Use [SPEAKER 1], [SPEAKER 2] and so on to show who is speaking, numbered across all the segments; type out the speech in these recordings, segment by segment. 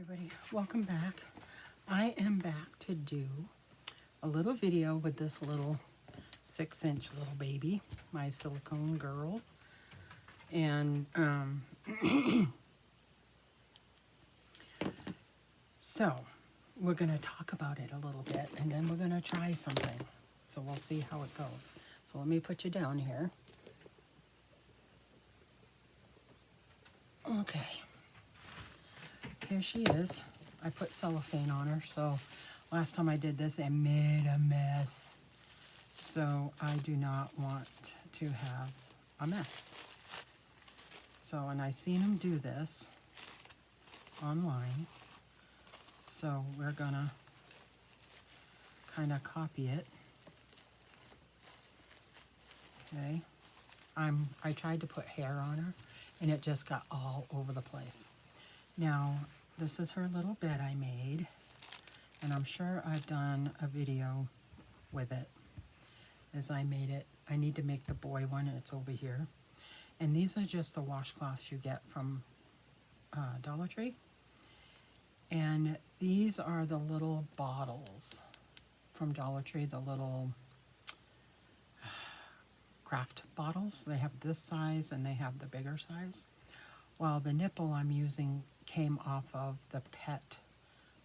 [SPEAKER 1] Everybody, welcome back. I am back to do a little video with this little 6-inch little baby, my silicone girl. And so we're going to talk about it a little bit, and then we're going to try something. So we'll see how it goes. So let me put you down here. Okay. Here she is. I put cellophane on her, so last time I did this, I made a mess. So I do not want to have a mess. So, and I seen them do this online. So we're gonna kind of copy it. Okay. I tried to put hair on her, and it just got all over the place. Now, this is her little bed I made, and I'm sure I've done a video with it as I made it. I need to make the boy one, and it's over here. And these are just the washcloths you get from Dollar Tree. And these are the little bottles from Dollar Tree, the little craft bottles. They have this size and they have the bigger size. Well, the nipple I'm using came off of the pet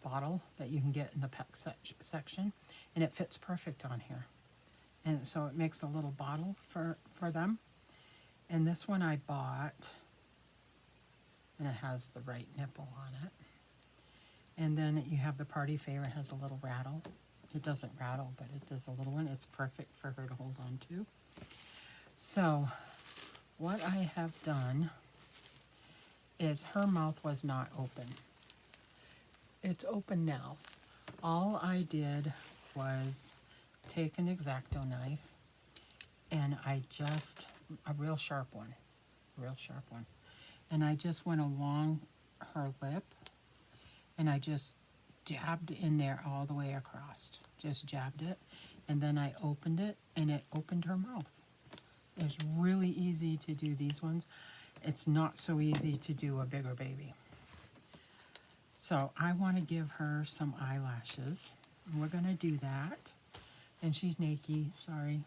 [SPEAKER 1] bottle that you can get in the pet section, and it fits perfect on here. And so it makes a little bottle for them. And this one I bought, and it has the right nipple on it. And then you have the party favor. It has a little rattle. It doesn't rattle, but it does a little one. It's perfect for her to hold on to. So what I have done is her mouth was not open. It's open now. All I did was take an X-Acto knife, and I just, a real sharp one, and I just went along her lip, and I just jabbed in there all the way across. Just jabbed it, and then I opened it, and it opened her mouth. It's really easy to do these ones. It's not so easy to do a bigger baby. So I want to give her some eyelashes. We're going to do that. And she's naked, sorry.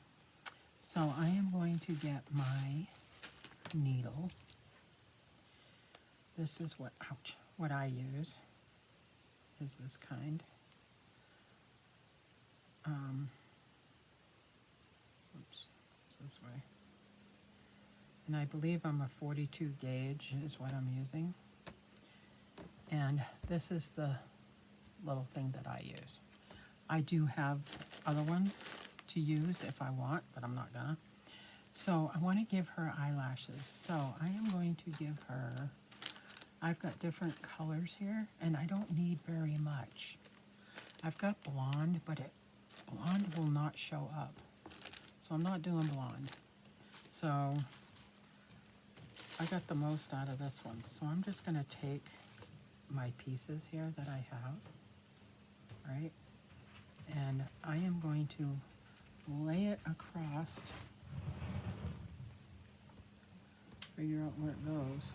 [SPEAKER 1] So I am going to get my needle. This is what I use, is this kind. Oops, it's this way. And I believe I'm a 42 gauge is what I'm using. And this is the little thing that I use. I do have other ones to use if I want, but I'm not gonna. So I want to give her eyelashes. So I am going to give her, I've got different colors here, and I don't need very much. I've got blonde, but blonde will not show up. So I'm not doing blonde. So I got the most out of this one. So I'm just going to take my pieces here that I have, right? And I am going to lay it across, figure out where it goes,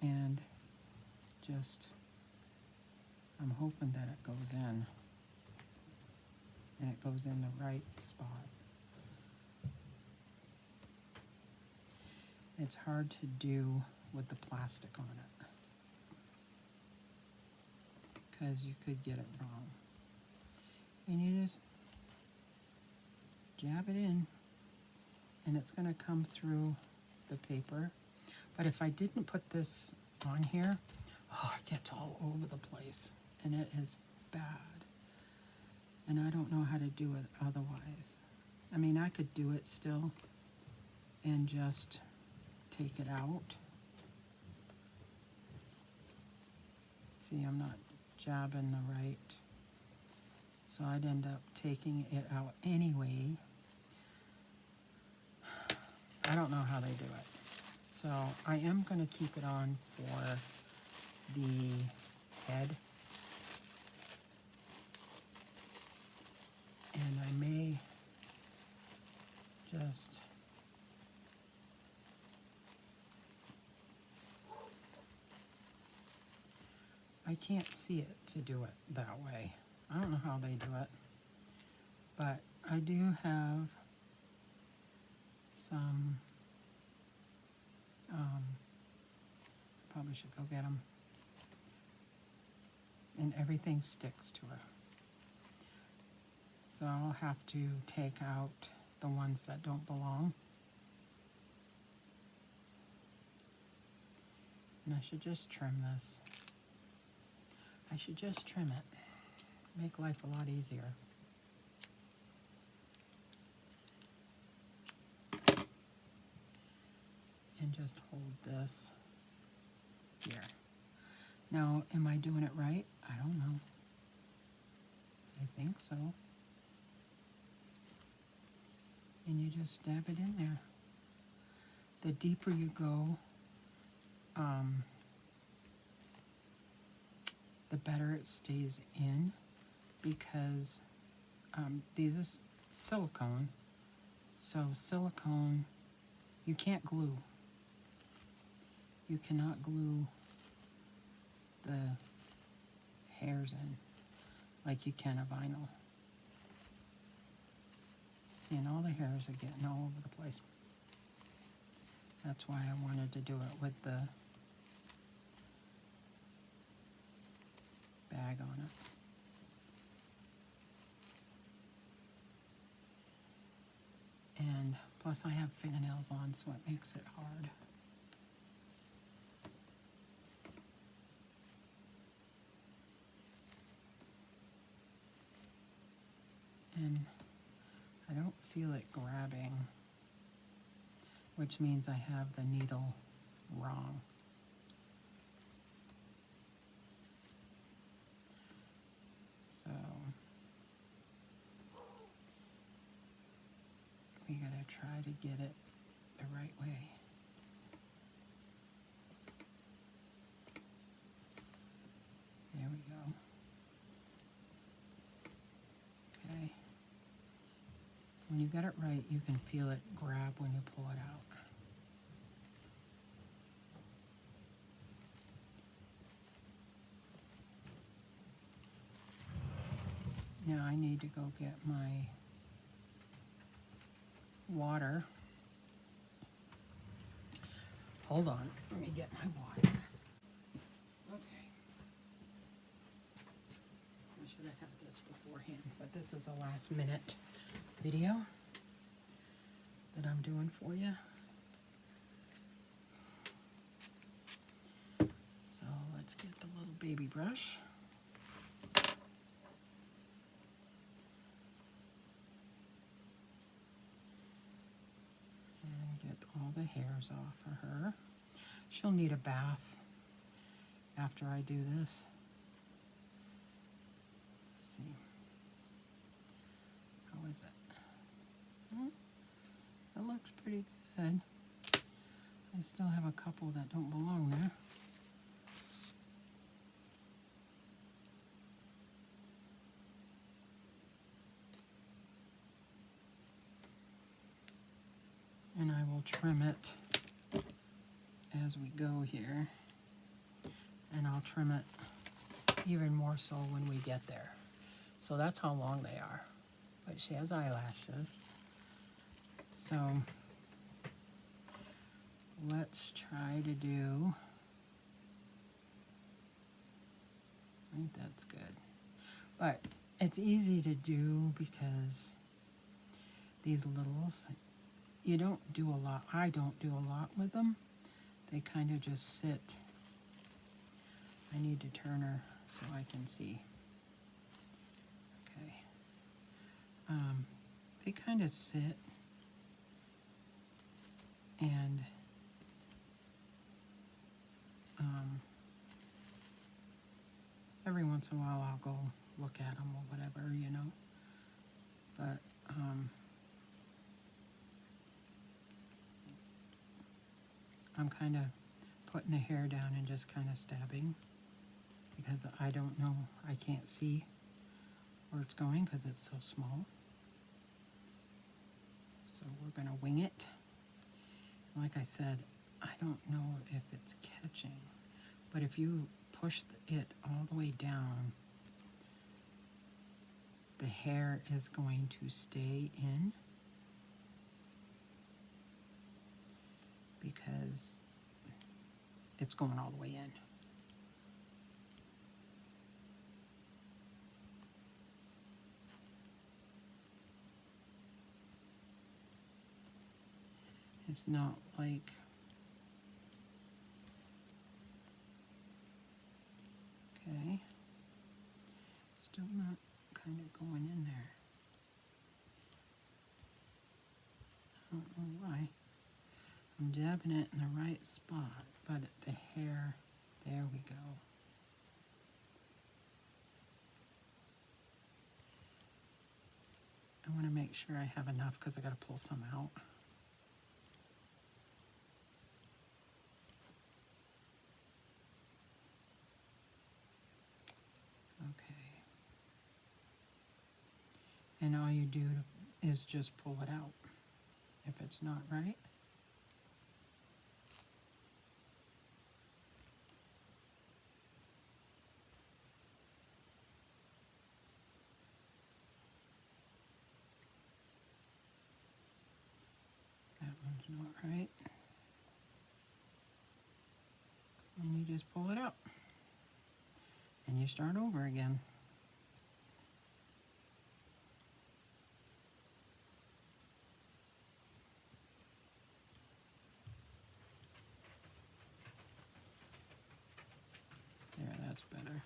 [SPEAKER 1] and just, I'm hoping that it goes in, and it goes in the right spot. It's hard to do with the plastic on it, because you could get it wrong. And you just jab it in, and it's going to come through the paper. But if I didn't put this on here, oh, it gets all over the place, and it is bad. And I don't know how to do it otherwise. I mean, I could do it still and just take it out. See, I'm not jabbing the right. So I'd end up taking it out anyway. I don't know how they do it. So I am going to keep it on for the head. And I may just can't see it to do it that way. I don't know how they do it, but I do have some, probably should go get them, and everything sticks to it. So I'll have to take out the ones that don't belong. And I should just trim this. I should just trim it. Make life a lot easier. And just hold this here. Now, am I doing it right? I don't know. I think so. And you just dab it in there. The deeper you go, the better it stays in, because these are silicone. So silicone, you can't glue. You cannot glue the hairs in like you can a vinyl. See, and all the hairs are getting all over the place. That's why I wanted to do it with the bag on it. And plus I have fingernails on, so it makes it hard. And I don't feel it grabbing, which means I have the needle wrong. So we gotta try to get it the right way. There we go. Okay. When you get it right, you can feel it grab when you pull it out. Now I need to go get my water. Hold on, let me get my water. Okay. I should have had this beforehand, but this is a last minute video that I'm doing for you. So let's get the little baby brush. And get all the hairs off of her. She'll need a bath after I do this. Let's see. How is it? It looks pretty good. I still have a couple that don't belong there. And I will trim it as we go here. And I'll trim it even more so when we get there. So that's how long they are. But she has eyelashes. So let's try to do, I think that's good. But it's easy to do because these littles, you don't do a lot. I don't do a lot with them. They kind of just sit. I need to turn her so I can see. Okay. They kind of sit, and every once in a while I'll go look at them or whatever, you know. But I'm kind of putting the hair down and just kind of stabbing, because I don't know, I can't see where it's going because it's so small. So we're going to wing it. Like I said, I don't know if it's catching, but if you push it all the way down, the hair is going to stay in because it's going all the way in. It's not like okay, still not kind of going in there. I don't know why. I'm dabbing it in the right spot, but the hair, there we go. I want to make sure I have enough because I got to pull some out. Okay. And all you do is just pull it out if it's not right. That one's not right. And you just pull it out. And you start over again. There, that's better.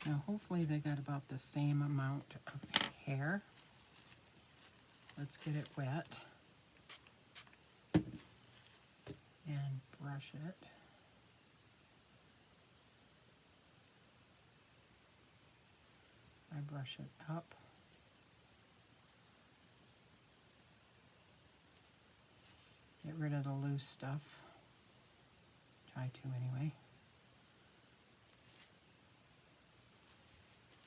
[SPEAKER 1] Now hopefully they got about the same amount of hair. Let's get it wet and brush it. I brush it up. Get rid of the loose stuff. Try to anyway.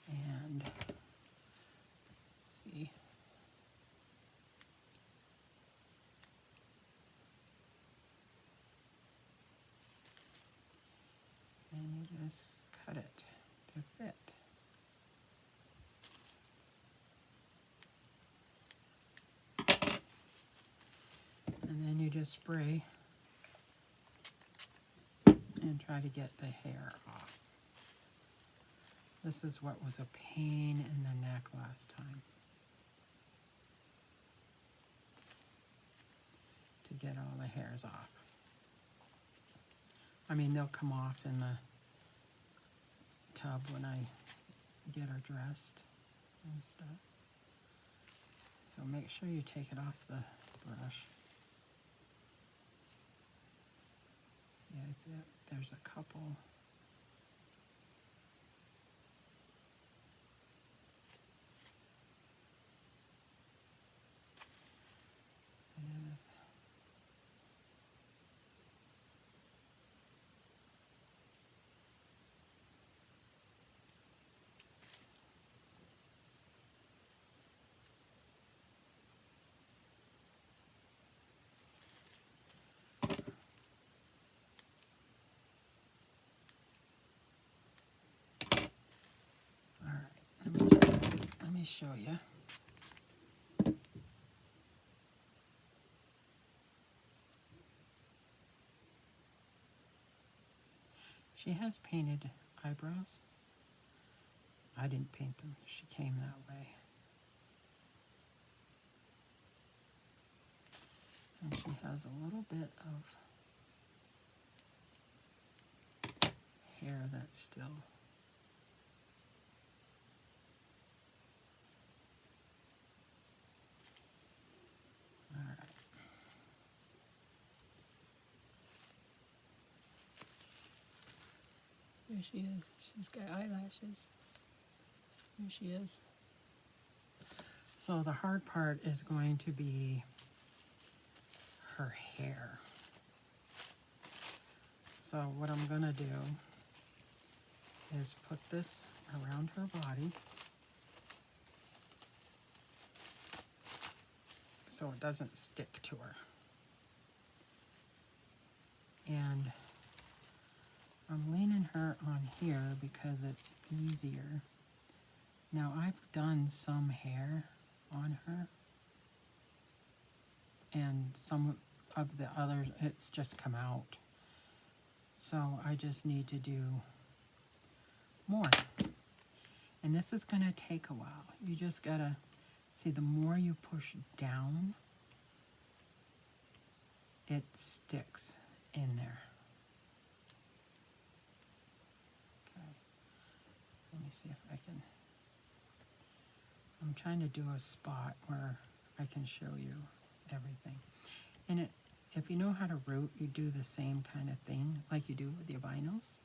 [SPEAKER 1] And see. And you just cut it to fit. And then you just spray and try to get the hair off. This is what was a pain in the neck last time. To get all the hairs off. I mean, they'll come off in the tub when I get her dressed and stuff. So make sure you take it off the brush. See, I see it. There's a couple. It is. Let me show you. She has painted eyebrows. I didn't paint them. She came that way. And she has a little bit of hair that's still all right. There she is. She's got eyelashes. There she is. So the hard part is going to be her hair. So what I'm going to do is put this around her body so it doesn't stick to her. And I'm leaning her on here because it's easier. Now I've done some hair on her, and some of the others, it's just come out. So I just need to do more. And this is going to take a while. You just got to see, the more you push down, it sticks in there. Okay. Let me see if I can. I'm trying to do a spot where I can show you everything. And if you know how to root, you do the same kind of thing like you do with your vinyls.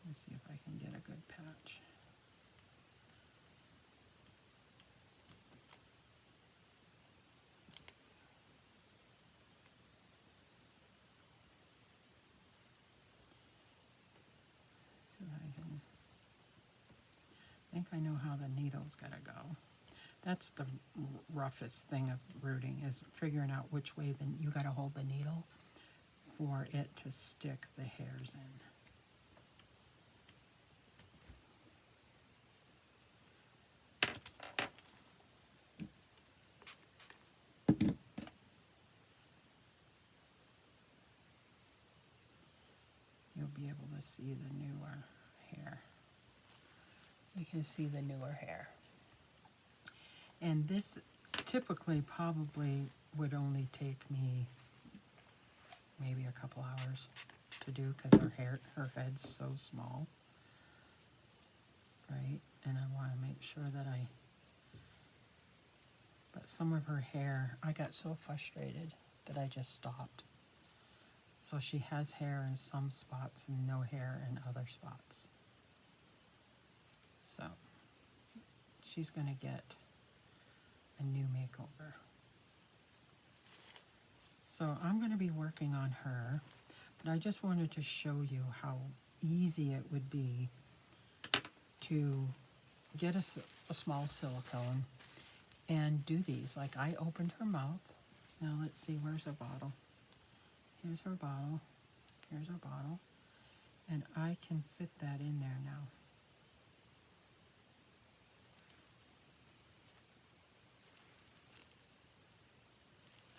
[SPEAKER 1] Let's see if I can get a good patch. See if I think I know how the needle's got to go. That's the roughest thing of rooting, is figuring out which way you got to hold the needle for it to stick the hairs in. You'll be able to see the newer hair. You can see the newer hair. And this typically probably would only take me maybe a couple hours to do, because her head's so small, right? And I want to make sure that but some of her hair, I got so frustrated that I just stopped. So she has hair in some spots and no hair in other spots. So she's going to get a new makeover. So I'm going to be working on her, but I just wanted to show you how easy it would be to get a small silicone and do these. Like, I opened her mouth. Now let's see, where's her bottle? Here's her bottle. Here's her bottle. And I can fit that in there now.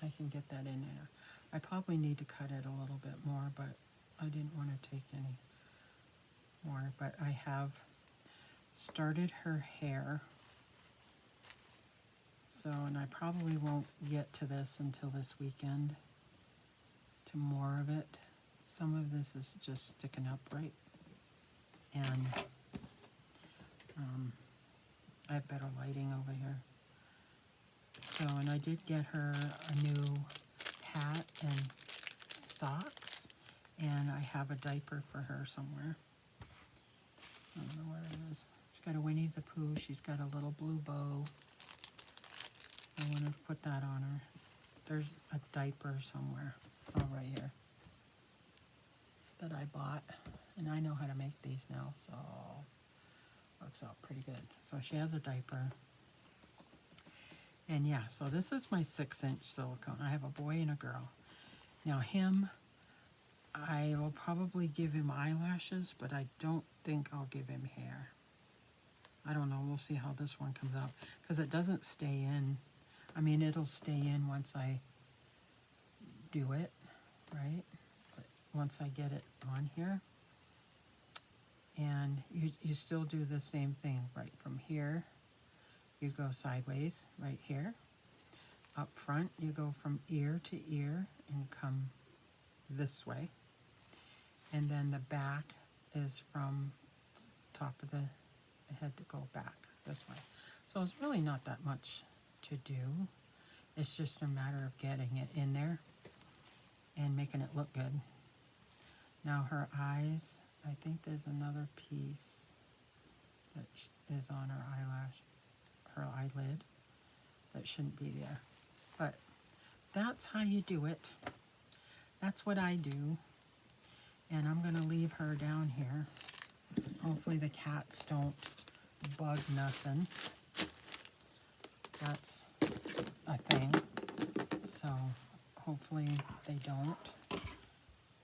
[SPEAKER 1] I can get that in there. I probably need to cut it a little bit more, but I didn't want to take any more. But I have started her hair. So, and I probably won't get to this until this weekend, to more of it. Some of this is just sticking up right. And I have better lighting over here. So, and I did get her a new hat and socks, and I have a diaper for her somewhere. I don't know where it is. She's got a Winnie the Pooh. She's got a little blue bow. I wanted to put that on her. There's a diaper somewhere. Oh, right here. That I bought. And I know how to make these now, so works out pretty good. So she has a diaper. And yeah, so this is my 6-inch silicone. I have a boy and a girl. Now him, I will probably give him eyelashes, but I don't think I'll give him hair. I don't know. We'll see how this one comes out, because it doesn't stay in. I mean, it'll stay in once I do it, right? But once I get it on here. And you still do the same thing, right? From here, you go sideways, right here. Up front, you go from ear to ear and come this way. And then the back is from top of the head to go back this way. So it's really not that much to do. It's just a matter of getting it in there and making it look good. Now her eyes, I think there's another piece that is on her eyelid that shouldn't be there. But that's how you do it. That's what I do. And I'm going to leave her down here. Hopefully the cats don't bug nothing. That's a thing. So hopefully they don't.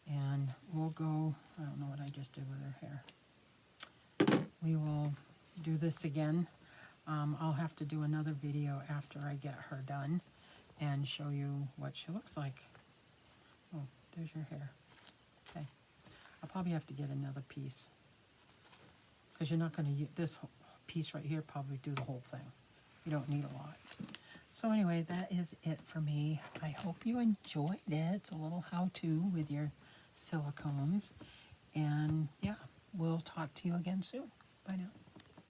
[SPEAKER 1] And we'll go, I don't know what I just did with her hair. We will do this again. I'll have to do another video after I get her done and show you what she looks like. Oh, there's your hair. Okay. I'll probably have to get another piece, because you're not going to use this piece right here, probably do the whole thing. You don't need a lot. So anyway, that is it for me. I hope you enjoyed it. It's a little how-to with your silicones. And yeah, we'll talk to you again soon. Bye now.